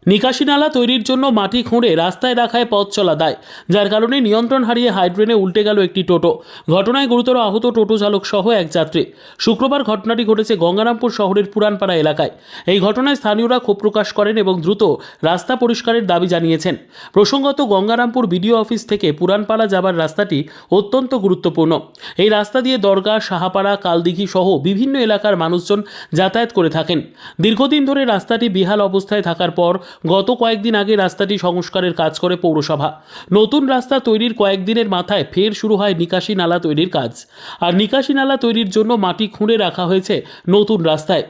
নিকাশি নালা তৈরির জন্য মাটি খুঁড়ে রাস্তায় রাখায় পথ চলা দায়, যার কারণে নিয়ন্ত্রণ হারিয়ে হাইড্রেনে উল্টে গেল একটি টোটো। ঘটনায় গুরুতর আহত টোটো চালক সহ এক যাত্রী। শুক্রবার ঘটনাটি ঘটেছে গঙ্গারামপুর শহরের পুরানপাড়া এলাকায়। এই ঘটনায় স্থানীয়রা ক্ষোভ প্রকাশ করেন এবং দ্রুত রাস্তা পরিষ্কারের দাবি জানিয়েছেন। প্রসঙ্গত, গঙ্গারামপুর বিডিও অফিস থেকে পুরানপাড়া যাবার রাস্তাটি অত্যন্ত গুরুত্বপূর্ণ। এই রাস্তা দিয়ে দরগা, সাহাপাড়া, কালদিঘি সহ বিভিন্ন এলাকার মানুষজন যাতায়াত করে থাকেন। দীর্ঘদিন ধরে রাস্তাটি বেহাল অবস্থায় থাকার পর গত কয়েকদিন আগে রাস্তাটি সংস্কারের কাজ করে পৌরসভা। নতুন রাস্তা তৈরির কয়েকদিনের মাথায় ফের শুরু হয় নিকাশি নালা তৈরির কাজ। আর নিকাশি নালা তৈরির জন্য মাটি খুঁড়ে রাখা হয়েছে নতুন রাস্তায়,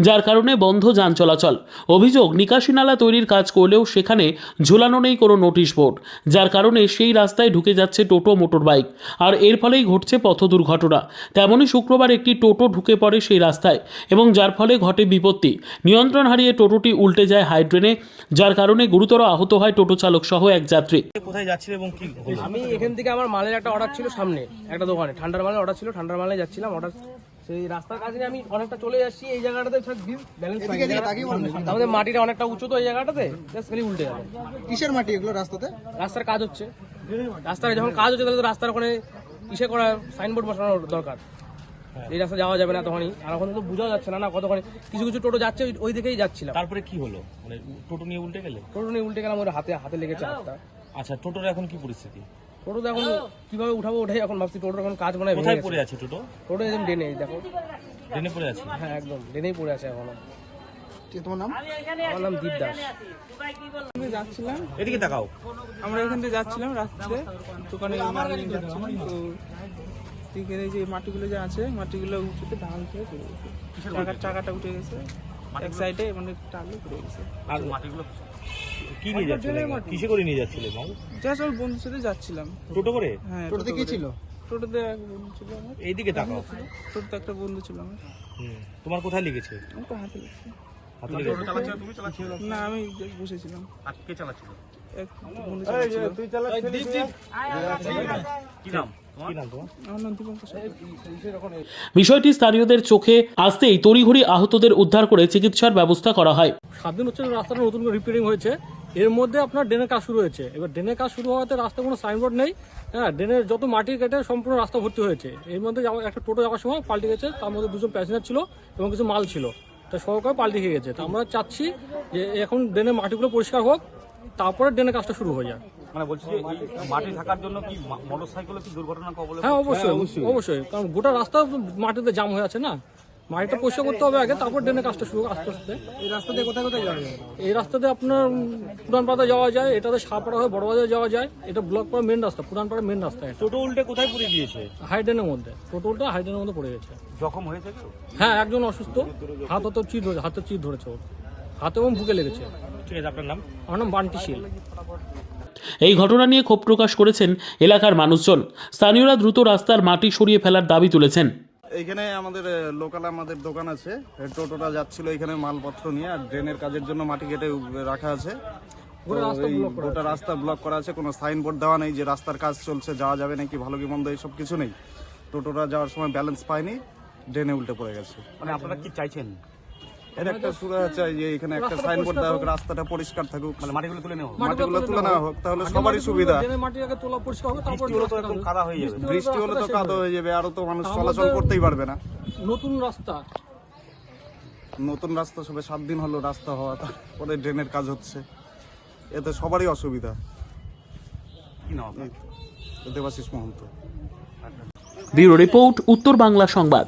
যার কারণে বন্ধ যান চলাচল। অভিযোগ, নিকাশি নালা তৈরির কাজ করলেও সেখানে ঝোলানো নেই কোনো নোটিশ বোর্ড, যার কারণে সেই রাস্তায় ঢুকে যাচ্ছে টোটো, মোটর বাইক। আর এর ফলেই ঘটছে পথ দুর্ঘটনা। তেমনই শুক্রবার একটি টোটো ঢুকে পড়ে সেই রাস্তায় এবং যার ফলে ঘটে বিপত্তি। নিয়ন্ত্রণ হারিয়ে টোটোটি উল্টে যায় হাইড্রেনে, যার কারণে গুরুতর আহত হয় টোটো চালক সহ এক যাত্রী। কোথায় যাচ্ছিল এবং কি হলো? আমি এখান থেকে আমার মালের একটা অর্ডার ছিল, সামনে একটা দোকানে ঠান্ডার মালের অর্ডার ছিল, ঠান্ডার মালে যাচ্ছিলাম। অর্ডার সেই রাস্তার কাছে আমি অনেকটা চলে যাচ্ছি, এই জায়গাটাতে ব্যালেন্স আমাদের মাটিটা অনেকটা উঁচু, তো এই জায়গাটাতে খালি উল্টে যাবে। কিসের মাটি এগুলো রাস্তাতে? রাস্তার কাজ হচ্ছে, রাস্তার যখন কাজ হচ্ছে তাহলে তো রাস্তার ওখানে ইসে করা সাইনবোর্ড বসানোর দরকার। এই রাস্তা যাওয়া যাবে না তখনই, আর এখন তো বোঝা যাচ্ছে না কতক্ষণ কিছু কিছু টোটো যাচ্ছে, ওই দিকেই যাচ্ছিলাম। তারপরে কি হলো? মানে টোটো নিয়ে উল্টে গেলে? টোটো নিয়ে উল্টে গেলাম, ওর হাতে লেগেছে হাতটা। আচ্ছা, টোটোর এখন কি পরিস্থিতি? টোটো তো এখন কিভাবে উঠাবো ওঠাই এখন ভাবছি। টোটোর এখন কাজ মনে হয় কোথায় পড়ে আছে টোটো? টোটো একদম ডেনে, দেখো ড্রেনে পড়ে আছে। হ্যাঁ একদম ডেনেই পড়ে আছে এখনো। তোমার নাম? আমার নাম দীপ দাস। যাচ্ছিলাম, এদিকে তাকাও। আমরা এখান থেকে যাচ্ছিলাম রাস্তাতে, দোকানে মাল নিয়ে যাচ্ছিলাম। তো দিকের এই যে মাটিগুলো যে আছে, মাটিগুলো উঁচুতে ঢাল থেকে পড়ে গেছে, চাকাটা উঠে গেছে এক সাইডে, মানে টানলে পড়ে গেছে। আর মাটিগুলো কি নিয়ে যাচ্ছিলে? কিসে করে নিয়ে যাচ্ছিলে? যা সব বন্ধুর সাথে যাচ্ছিলাম। টোটো করে? হ্যাঁ, টোটোতে কি ছিল? টোটোতে এক বন্ধু ছিল আমার। এইদিকে তাকাও। টোটোতে একটা বন্ধু ছিল আমার। তোমার কোথায় লেগেছে? আমার তো হাতে লেগেছে। হাতে লেগেছে? না, আমি বসেছিলাম। আর কে চালাচ্ছিল? এক বন্ধু চালাচ্ছিল। কি নাম? কি নাম তোমার? আমার নাম দীপঙ্কর সরকার। বিষয়টি স্থানীয়দের চোখে আসতেই তড়িঘড়ি আহতদের উদ্ধার করে চিকিৎসার ব্যবস্থা করা হয়। 7 দিন হচ্ছে রাস্তাটা নতুন করে রিপেয়ারিং হয়েছে। এর মধ্যে আপনার ড্রেনের কাজ শুরু হয়েছে। এবার ড্রেনের কাজ শুরু হওয়াতে রাস্তায় কোনো সাইনবোর্ড নেই। হ্যাঁ, ড্রেনের যত মাটি কেটে সম্পূর্ণ রাস্তা ভর্তি হয়েছে। এর মধ্যে একটা টোটো যাওয়ার সময় পাল্টে গেছে, তার মধ্যে 2জন প্যাসেঞ্জার ছিল এবং কিছু মাল ছিল, তা সহকারে পাল্টে খেয়ে গেছে। তা আমরা চাচ্ছি যে এখন ড্রেনের মাটিগুলো পরিষ্কার হোক, তারপরে ড্রেনের কাজটা শুরু হয়ে যায়। মানে বলছি যে মাটি থাকার জন্য কি মোটরসাইকেলে কি দুর্ঘটনা কবলে? হ্যাঁ অবশ্যই, কারণ গোটা রাস্তা মাটিতে জাম হয়ে আছে না। মাটিটা পরিষ্কার করতে হবে আগে, তারপর ড্রেনের কাজটা শুরু আস্তে আস্তে। এই রাস্তা দিয়ে কোথায় কোথায় যাওয়া যায়? এই রাস্তাতে আপনার পুরানপাড়া যাওয়া যায়, এটাতে সাহাপাড়া হয়ে বড়বাজার যাওয়া যায়। এটা ব্লক পাড়া মেন রাস্তা, পুরানপাড়া মেন রাস্তা। এটা টোটো উল্টে কোথায় পড়ে গিয়েছে? হাইড্রেনের মধ্যে, টোটোলটা হাইড্রেনের মধ্যে পড়ে গেছে। জখম হয়েছে কেউ? হ্যাঁ, একজন অসুস্থ, হাতের চির ধরেছে ওর, হাতে এবং বুকে লেগেছে। ঠিক আছে, আপনার নাম? আমার নাম বান্টি শীল। এই ঘটনা নিয়ে ক্ষোভ প্রকাশ করেছেন এলাকার মানুষজন। স্থানীয়রা দ্রুত রাস্তার মাটি সরিয়ে ফেলার দাবি তুলেছেন। এইখানে আমাদের লোকাল দোকান আছে, টোটোটা যাচ্ছিল এখানে মালপত্র নিয়ে, আর ড্রেনের কাজের জন্য মাটি কেটে রাখা আছে। গোটা রাস্তা ব্লক করা আছে, কোনো সাইনবোর্ড দেওয়া নেই যে রাস্তার কাজ চলছে, যাওয়া যাবে নাকি ভালো কি মন্দ এইসব কিছু নেই। টোটোটা যাওয়ার সময় ব্যালেন্স পায়নি, ড্রেনে উল্টে পড়ে গেছে। মানে আপনারা কি চাইছেন? এর একটা সুরা চাই যে এখানে একটা সাইনবোর্ড দেওয়া হোক, রাস্তাটা পরিষ্কার থাকুক, মানে মাটিগুলো তুলে নেওয়া? মাটিগুলো তুলে নেওয়া হোক, তাহলে সবারই সুবিধা। ড্রেনের মাটি আগে তোলা পরিষ্কার হবে, তারপর বৃষ্টি হলে তো একদম কাদা হয়ে যাবে। বৃষ্টি হলে তো কাদা হয়ে যাবে, আরো তো মানুষ চলাচল করতেই পারবে না। নতুন রাস্তা সবে 7 দিন হলো রাস্তা হওয়া, তারপরে ড্রেনের কাজ হচ্ছে, এতে সবারই অসুবিধা। কি নাম আপনার? দেবাশিস মহন্ত। ব্যুরো রিপোর্ট, উত্তর বাংলা সংবাদ।